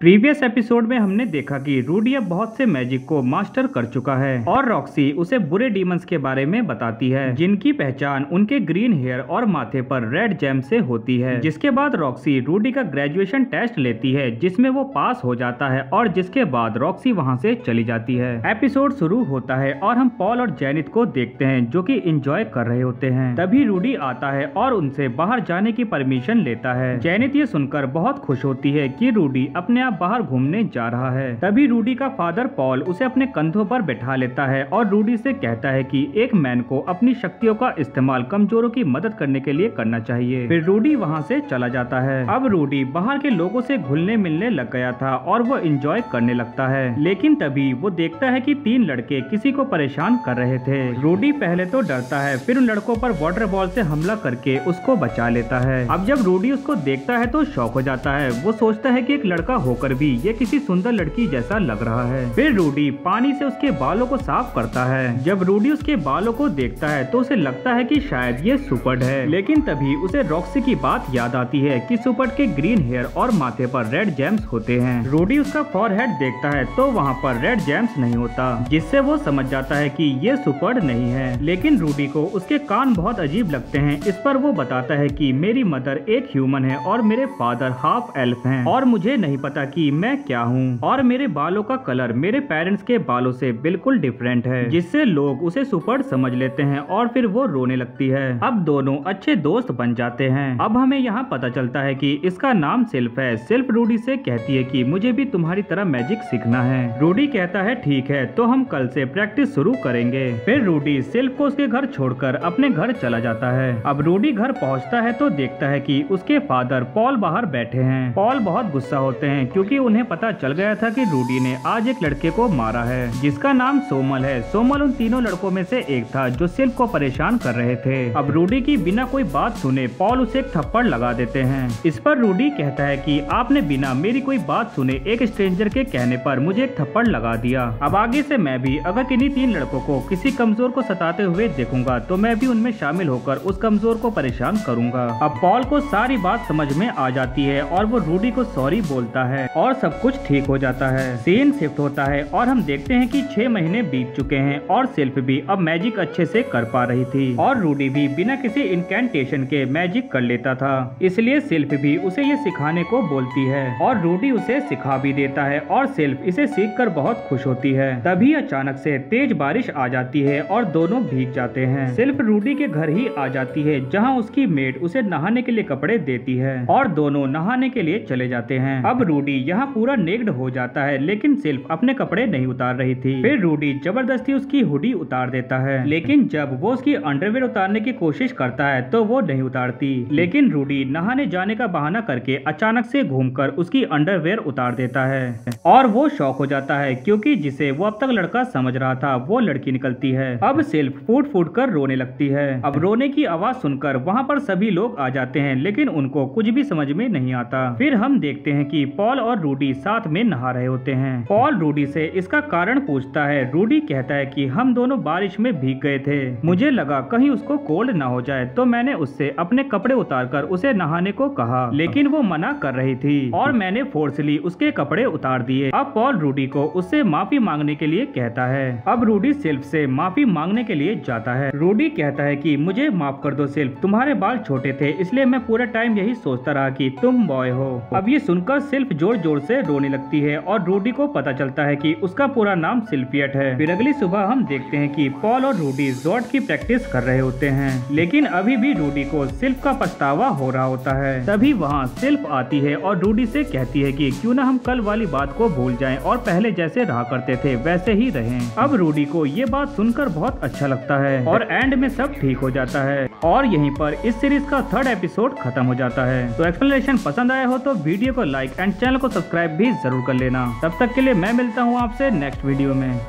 Previous episode में हमने देखा कि रूडी अब बहुत से मैजिक को मास्टर कर चुका है और रॉक्सी उसे बुरे डीमंस के बारे में बताती है जिनकी पहचान उनके ग्रीन हेयर और माथे पर रेड जेम से होती है। जिसके बाद रॉक्सी रूडी का ग्रेजुएशन टेस्ट लेती है जिसमें वो पास हो जाता है और जिसके बाद रॉक्सी वहां से चली जाती है। एपिसोड शुरू होता है और हम पॉल और जेनिथ को देखते हैं जो कि एंजॉय कर रहे होते हैं। तभी रूडी आता है और उनसे बाहर जाने की परमिशन लेता है। जेनिथ ये सुनकर बहुत खुश होती है कि रूडी अपने बाहर घूमने जा रहा है। तभी रूडी का फादर पॉल उसे अपने कंधों पर बैठा लेता है और रूडी से कहता है कि एक मैन को अपनी शक्तियों का इस्तेमाल कमजोरों की मदद करने के लिए करना चाहिए। फिर रूडी वहां से चला जाता है। अब रूडी बाहर के लोगों से घुलने मिलने लग गया था और वो एंजॉय करने लगता है। लेकिन तभी वो देखता है कि 3 लड़के किसी को परेशान कर रहे थे। रूडी पहले तो डरता है, फिर उन लड़कों पर वाटर बॉल से हमला करके उसको बचा लेता है। अब जब रूडी उसको देखता है तो शॉक हो जाता है। वो सोचता है कि एक लड़का होकर भी ये किसी सुंदर लड़की जैसा लग रहा है। फिर रूडी पानी से उसके बालों को साफ करता है। जब रूडी उसके बालों को देखता है तो उसे लगता है कि शायद ये सुपर्ड है। लेकिन तभी उसे रॉक्सी की बात याद आती है कि सुपर्ड के ग्रीन हेयर और माथे पर रेड जेम्स होते हैं। रूडी उसका फॉरहेड देखता है तो वहाँ पर रेड जेम्स नहीं होता, जिससे वो समझ जाता है कि ये सुपर्ड नहीं है। लेकिन रूडी को उसके कान बहुत अजीब लगते हैं। इस पर वो बताता है कि मेरी मदर एक ह्यूमन है और मेरे फादर हाफ एल्फ हैं और मुझे नहीं पता कि मैं क्या हूँ और मेरे बालों का कलर मेरे पेरेंट्स के बालों से बिल्कुल डिफरेंट है, जिससे लोग उसे सुपर्ड समझ लेते हैं और फिर वो रोने लगती है। अब दोनों अच्छे दोस्त बन जाते हैं। अब हमें यहाँ पता चलता है कि इसका नाम सिल्फ है। सिल्फ रूडी से कहती है कि मुझे भी तुम्हारी तरह मैजिक सीखना है। रूडी कहता है ठीक है, तो हम कल से प्रैक्टिस शुरू करेंगे। फिर रूडी सिल्फ को उसके घर छोड़कर अपने घर चला जाता है। अब रूडी घर पहुँचता है तो देखता है कि उसके फादर पॉल बाहर बैठे हैं। पॉल बहुत गुस्सा होते हैं क्योंकि उन्हें पता चल गया था कि रूडी ने आज एक लड़के को मारा है जिसका नाम सोमल है। सोमल उन तीनों लड़कों में से एक था जो सिल्फ को परेशान कर रहे थे। अब रूडी की बिना कोई बात सुने पॉल उसे एक थप्पड़ लगा देते हैं। इस पर रूडी कहता है कि आपने बिना मेरी कोई बात सुने एक स्ट्रेंजर के कहने पर मुझे एक थप्पड़ लगा दिया। अब आगे से मैं भी अगर किन्हीं 3 लड़कों को किसी कमजोर को सताते हुए देखूंगा तो मैं भी उनमें शामिल होकर उस कमजोर को परेशान करूंगा। अब पॉल को सारी बात समझ में आ जाती है और वो रूडी को सॉरी बोलता है और सब कुछ ठीक हो जाता है। सीन शिफ्ट होता है और हम देखते हैं कि 6 महीने बीत चुके हैं और सिल्फ भी अब मैजिक अच्छे से कर पा रही थी और रूडी भी बिना किसी इनकैंटेशन के मैजिक कर लेता था। इसलिए सिल्फ भी उसे ये सिखाने को बोलती है और रूडी उसे सिखा भी देता है और सिल्फ इसे सीखकर बहुत खुश होती है। तभी अचानक से तेज बारिश आ जाती है और दोनों भीग जाते हैं। सिल्फ रूडी के घर ही आ जाती है जहाँ उसकी मेड उसे नहाने के लिए कपड़े देती है और दोनों नहाने के लिए चले जाते हैं। अब रूडी यहाँ पूरा नेक्ड हो जाता है लेकिन सिल्फ अपने कपड़े नहीं उतार रही थी। फिर रूडी जबरदस्ती उसकी हुडी उतार देता है, लेकिन जब वो उसकी अंडरवेयर उतारने की कोशिश करता है तो वो नहीं उतारती। लेकिन रूडी नहाने जाने का बहाना करके अचानक से घूमकर उसकी अंडरवेयर उतार देता है और वो शॉक हो जाता है क्योंकि जिसे वो अब तक लड़का समझ रहा था वो लड़की निकलती है। अब सिल्फ फूट फूट कर रोने लगती है। अब रोने की आवाज सुनकर वहाँ पर सभी लोग आ जाते हैं लेकिन उनको कुछ भी समझ में नहीं आता। फिर हम देखते हैं कि पॉल और रूडी साथ में नहा रहे होते हैं। पॉल रूडी से इसका कारण पूछता है। रूडी कहता है कि हम दोनों बारिश में भीग गए थे, मुझे लगा कहीं उसको कोल्ड ना हो जाए तो मैंने उससे अपने कपड़े उतारकर उसे नहाने को कहा, लेकिन वो मना कर रही थी और मैंने फोर्सली उसके कपड़े उतार दिए। अब पॉल रूडी को उससे माफी मांगने के लिए कहता है। अब रूडी सिल्फ से माफी मांगने के लिए जाता है। रूडी कहता है कि मुझे माफ कर दो सिल्फ, तुम्हारे बाल छोटे थे इसलिए मैं पूरा टाइम यही सोचता रहा कि तुम बॉय हो। अब ये सुनकर सिल्फ जोर जोर से रोने लगती है और रूडी को पता चलता है कि उसका पूरा नाम सिल्फियट है। फिर अगली सुबह हम देखते हैं कि पॉल और रूडी जॉर्ड की प्रैक्टिस कर रहे होते हैं, लेकिन अभी भी रूडी को सिल्फ का पछतावा हो रहा होता है। तभी वहाँ सिल्फ आती है और रूडी से कहती है कि क्यों ना हम कल वाली बात को भूल जाएं और पहले जैसे रहा करते थे वैसे ही रहें। अब रूडी को ये बात सुनकर बहुत अच्छा लगता है और एंड में सब ठीक हो जाता है और यहीं पर इस सीरीज का 3rd एपिसोड खत्म हो जाता है। तो एक्सप्लेनेशन पसंद आया हो तो वीडियो को लाइक एंड चैनल को सब्सक्राइब भी जरूर कर लेना। तब तक के लिए मैं मिलता हूँ आपसे नेक्स्ट वीडियो में।